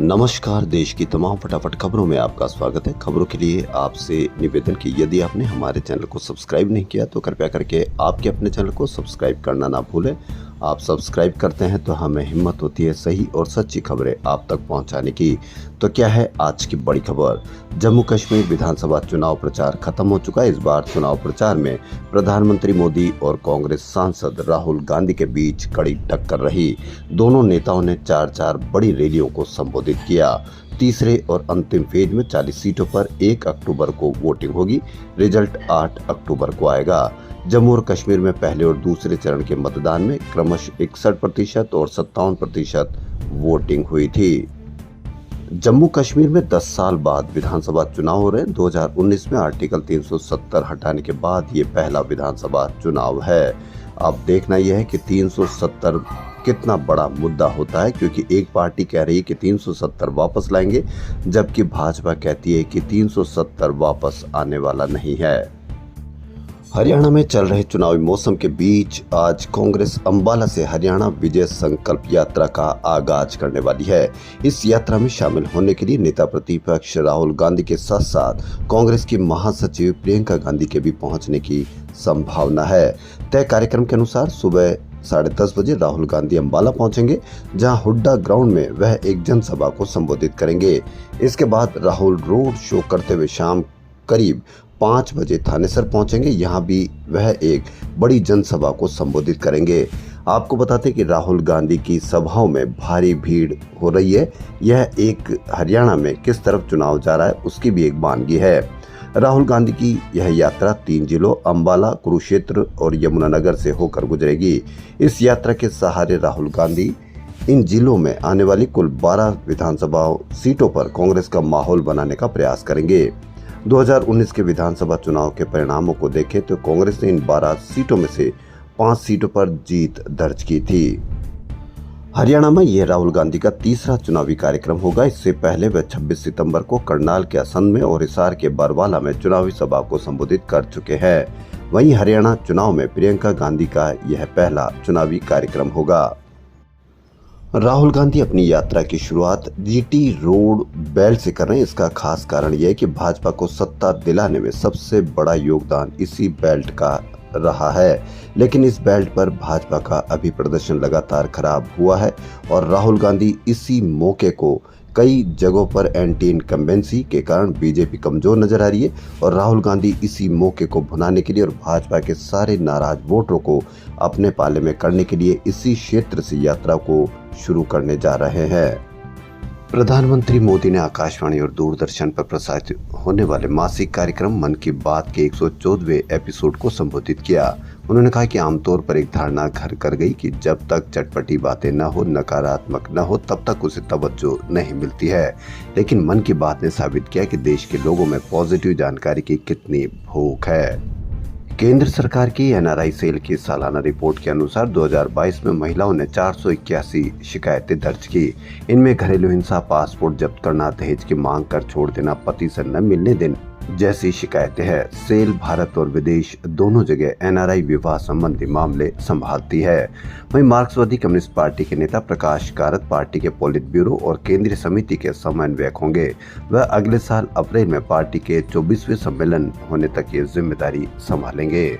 नमस्कार। देश की तमाम फटाफट खबरों में आपका स्वागत है। खबरों के लिए आपसे निवेदन कि यदि आपने हमारे चैनल को सब्सक्राइब नहीं किया तो कृपया करके आपके अपने चैनल को सब्सक्राइब करना ना भूलें। आप सब्सक्राइब करते हैं तो हमें हिम्मत होती है सही और सच्ची खबरें आप तक पहुंचाने की। तो क्या है आज की बड़ी खबर? जम्मू कश्मीर विधानसभा चुनाव प्रचार खत्म हो चुका है। इस बार चुनाव प्रचार में प्रधानमंत्री मोदी और कांग्रेस सांसद राहुल गांधी के बीच कड़ी टक्कर रही। दोनों नेताओं ने चार बड़ी रैलियों को संबोधित किया। तीसरे और अंतिम फेज में 40 सीटों पर 1 अक्टूबर को वोटिंग होगी। रिजल्ट 8 अक्टूबर को आएगा। जम्मू और कश्मीर में पहले और दूसरे चरण के मतदान में क्रमशः 61% और 57% वोटिंग हुई थी। जम्मू कश्मीर में 10 साल बाद विधानसभा चुनाव हो रहे हैं। 2019 में आर्टिकल 370 हटाने के बाद ये पहला विधानसभा चुनाव है। अब देखना यह है कि 370 कितना बड़ा मुद्दा होता है, क्योंकि एक पार्टी कह रही है कि 370 वापस लाएंगे, जबकि भाजपा कहती है कि 370 वापस आने वाला नहीं है। हरियाणा में चल रहे चुनावी मौसम के बीच आज कांग्रेस अंबाला से हरियाणा विजय संकल्प यात्रा का आगाज करने वाली है। इस यात्रा में शामिल होने के लिए नेता प्रतिपक्ष राहुल गांधी के साथ साथ कांग्रेस की महासचिव प्रियंका गांधी के भी पहुंचने की संभावना है। तय कार्यक्रम के अनुसार सुबह 10:30 बजे राहुल गांधी अंबाला पहुंचेंगे, जहां हुड्डा ग्राउंड में वह एक जनसभा को संबोधित करेंगे। इसके बाद राहुल रोड शो करते हुए शाम करीब 5 बजे थानेसर पहुंचेंगे। यहां भी वह एक बड़ी जनसभा को संबोधित करेंगे। आपको बताते कि राहुल गांधी की सभाओं में भारी भीड़ हो रही है। यह एक हरियाणा में किस तरफ चुनाव जा रहा है उसकी भी एक वानगी है। राहुल गांधी की यह यात्रा 3 जिलों अंबाला, कुरुक्षेत्र और यमुनानगर से होकर गुजरेगी। इस यात्रा के सहारे राहुल गांधी इन जिलों में आने वाली कुल 12 विधानसभा सीटों पर कांग्रेस का माहौल बनाने का प्रयास करेंगे। 2019 के विधानसभा चुनाव के परिणामों को देखें तो कांग्रेस ने इन 12 सीटों में से 5 सीटों पर जीत दर्ज की थी। हरियाणा में यह राहुल गांधी का तीसरा चुनावी कार्यक्रम होगा। इससे पहले वह 26 सितंबर को करनाल के असंध में और हिसार के बरवाला में चुनावी सभा को संबोधित कर चुके हैं। वहीं हरियाणा चुनाव में प्रियंका गांधी का यह पहला चुनावी कार्यक्रम होगा। राहुल गांधी अपनी यात्रा की शुरुआत जीटी रोड बेल्ट से कर रहे हैं। इसका खास कारण यह है कि भाजपा को सत्ता दिलाने में सबसे बड़ा योगदान इसी बेल्ट का रहा है, लेकिन इस बेल्ट पर भाजपा का अभी प्रदर्शन लगातार खराब हुआ है और राहुल गांधी इसी मौके को कई जगहों पर एंटी इनकम्बेंसी के कारण बीजेपी कमजोर नजर आ रही है और राहुल गांधी इसी मौके को भुनाने के लिए और भाजपा के सारे नाराज वोटरों को अपने पाले में करने के लिए इसी क्षेत्र से यात्रा को शुरू करने जा रहे हैं। प्रधानमंत्री मोदी ने आकाशवाणी और दूरदर्शन पर प्रसारित होने वाले मासिक कार्यक्रम मन की बात के 114वें एपिसोड को संबोधित किया। उन्होंने कहा कि आमतौर पर एक धारणा घर कर गई कि जब तक चटपटी बातें न हो, नकारात्मक न हो, तब तक उसे तवज्जो नहीं मिलती है। लेकिन मन की बात ने साबित किया कि देश के लोगों में पॉजिटिव जानकारी की कितनी भूख है। केंद्र सरकार की एनआरआई सेल की सालाना रिपोर्ट के अनुसार 2022 में महिलाओं ने 481 शिकायतें दर्ज की। इनमें घरेलू हिंसा, पासपोर्ट जब्त करना, दहेज की मांग कर छोड़ देना, पति से न मिलने देना जैसी शिकायतें हैं। सेल भारत और विदेश दोनों जगह एनआरआई विवाह संबंधी मामले संभालती है। वहीं मार्क्सवादी कम्युनिस्ट पार्टी के नेता प्रकाश कारत पार्टी के पोलित ब्यूरो और केंद्रीय समिति के समन्वयक होंगे। वह अगले साल अप्रैल में पार्टी के 24वें सम्मेलन होने तक ये जिम्मेदारी संभालेंगे।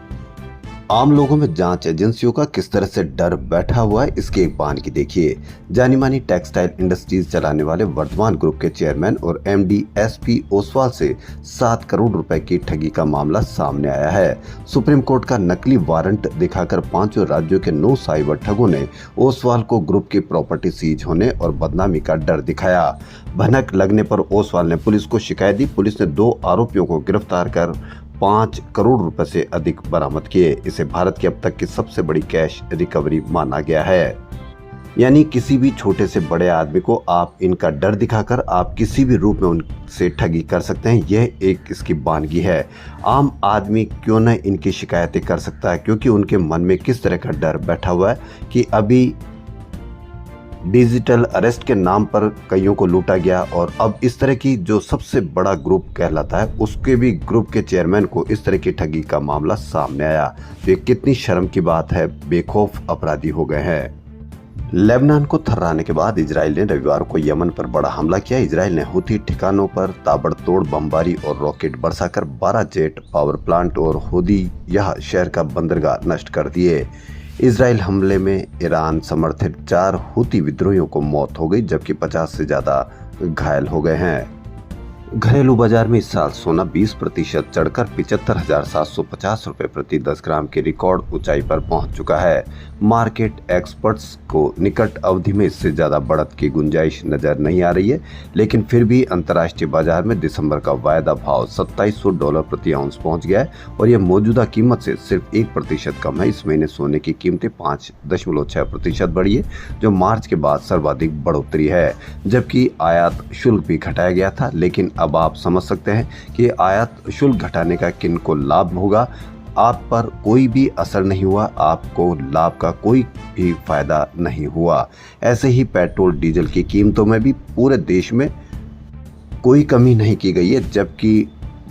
आम लोगों में जांच एजेंसियों का किस तरह से डर बैठा हुआ है, इसकी एक वानगी देखिए। जानी मानी टेक्सटाइल इंडस्ट्रीज चलाने वाले वर्धमान ग्रुप के चेयरमैन और एमडी एसपी ओसवाल से 7 करोड़ रुपए की ठगी का मामला सामने आया है। सुप्रीम कोर्ट का नकली वारंट दिखाकर 5 राज्यों के 9 साइबर ठगों ने ओसवाल को ग्रुप की प्रॉपर्टी सीज होने और बदनामी का डर दिखाया। भनक लगने पर ओसवाल ने पुलिस को शिकायत दी। पुलिस ने 2 आरोपियों को गिरफ्तार कर 5 करोड़ रुपए से अधिक बरामद किए। इसे भारत की अब तक की सबसे बड़ी कैश रिकवरी माना गया है। यानी किसी भी छोटे से बड़े आदमी को आप इनका डर दिखाकर आप किसी भी रूप में उनसे ठगी कर सकते हैं। यह एक इसकी वानगी है। आम आदमी क्यों न इनकी शिकायतें कर सकता है, क्योंकि उनके मन में किस तरह का डर बैठा हुआ है कि अभी डिजिटल अरेस्ट के नाम पर कईयों को लूटा गया और अब इस तरह की जो सबसे बड़ा ग्रुप कहलाता है उसके भी ग्रुप के चेयरमैन को इस तरह की ठगी का मामला सामने आया। तो ये कितनी शर्म की बात है, बेखौफ अपराधी हो गए हैं। लेबनान को थर्राने के बाद इजराइल ने रविवार को यमन पर बड़ा हमला किया। इजराइल ने हूथी ठिकानों पर ताबड़तोड़ बमबारी और रॉकेट बरसाकर 12 जेट पावर प्लांट और होदियाह शहर का बंदरगाह नष्ट कर दिए। इजराइल हमले में ईरान समर्थित 4 हूथी विद्रोहियों को मौत हो गई, जबकि 50 से ज्यादा घायल हो गए हैं। घरेलू बाजार में इस साल सोना 20% चढ़कर 75,750 रुपए प्रति 10 ग्राम की रिकॉर्ड ऊंचाई पर पहुंच चुका है। मार्केट एक्सपर्ट्स को निकट अवधि में इससे ज्यादा बढ़त की गुंजाइश नजर नहीं आ रही है, लेकिन फिर भी अंतर्राष्ट्रीय बाजार में दिसंबर का वायदा भाव $2700 प्रति आउंस पहुंच गया है और यह मौजूदा कीमत से सिर्फ 1% कम है। इस महीने सोने की कीमतें 5.6% बढ़ी है, जो मार्च के बाद सर्वाधिक बढ़ोतरी है, जबकि आयात शुल्क भी घटाया गया था। लेकिन अब आप समझ सकते हैं कि आयात शुल्क घटाने का किन को लाभ होगा। आप पर कोई भी असर नहीं हुआ, आपको लाभ का कोई भी फायदा नहीं हुआ। ऐसे ही पेट्रोल डीजल की कीमतों में भी पूरे देश में कोई कमी नहीं की गई है, जबकि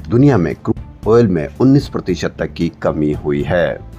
दुनिया में क्रूड ऑयल में 19% तक की कमी हुई है।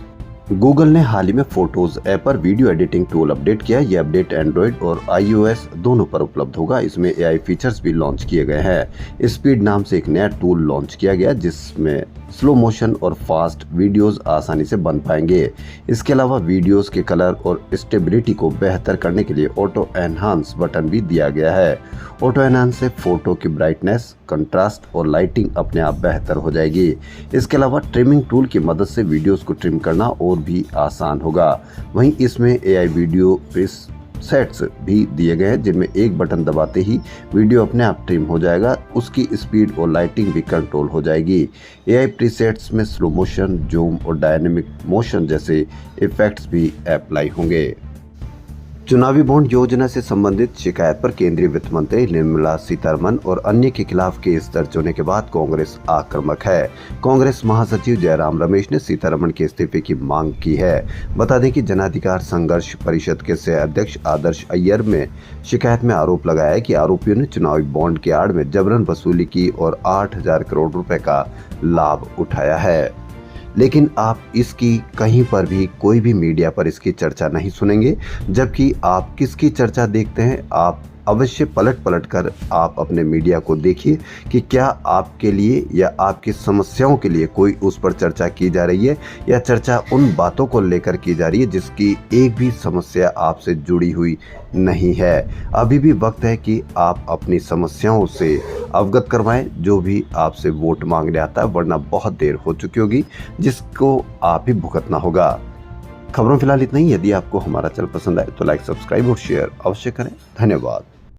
गूगल ने हाल ही में फोटोज ऐप पर वीडियो एडिटिंग टूल अपडेट किया। यह अपडेट एंड्रॉइड और iOS दोनों पर उपलब्ध होगा। इसमें AI फीचर्स भी लॉन्च किए गए हैं। स्पीड नाम से एक नया टूल लॉन्च किया गया, जिसमें स्लो मोशन और फास्ट वीडियोस आसानी से बन पाएंगे। इसके अलावा वीडियोस के कलर और स्टेबिलिटी को बेहतर करने के लिए ऑटो एनहांस बटन भी दिया गया है। ऑटो एनहांस से फोटो की ब्राइटनेस, कंट्रास्ट और लाइटिंग अपने आप बेहतर हो जाएगी। इसके अलावा ट्रिमिंग टूल की मदद से वीडियोस को ट्रिम करना और भी आसान होगा। वहीं इसमें AI वीडियो सेट्स भी दिए गए हैं, जिनमें एक बटन दबाते ही वीडियो अपने आप ट्रिम हो जाएगा। उसकी स्पीड और लाइटिंग भी कंट्रोल हो जाएगी। AI प्रीसेट्स में स्लो मोशन, जूम और डायनेमिक मोशन जैसे इफेक्ट्स भी अप्लाई होंगे। चुनावी बॉन्ड योजना से संबंधित शिकायत पर केंद्रीय वित्त मंत्री निर्मला सीतारमण और अन्य के खिलाफ केस दर्ज होने के बाद कांग्रेस आक्रामक है। कांग्रेस महासचिव जयराम रमेश ने सीतारमण के इस्तीफे की मांग की है। बता दें कि जन अधिकार संघर्ष परिषद के सह अध्यक्ष आदर्श अय्यर में शिकायत में आरोप लगाया है कि आरोपियों ने चुनावी बॉन्ड की आड़ में जबरन वसूली की और 8,000 करोड़ रुपए का लाभ उठाया है। लेकिन आप इसकी कहीं पर भी कोई भी मीडिया पर इसकी चर्चा नहीं सुनेंगे, जबकि आप किसकी चर्चा देखते हैं। आप अवश्य पलट कर आप अपने मीडिया को देखिए कि क्या आपके लिए या आपकी समस्याओं के लिए कोई उस पर चर्चा की जा रही है, या चर्चा उन बातों को लेकर की जा रही है जिसकी एक भी समस्या आपसे जुड़ी हुई नहीं है। अभी भी वक्त है कि आप अपनी समस्याओं से अवगत करवाएं जो भी आपसे वोट मांगने आता है, वरना बहुत देर हो चुकी होगी जिसको आप ही भुगतना होगा। खबरों फिलहाल इतना ही। यदि आपको हमारा चैनल पसंद आए तो लाइक, सब्सक्राइब और शेयर अवश्य करें। धन्यवाद।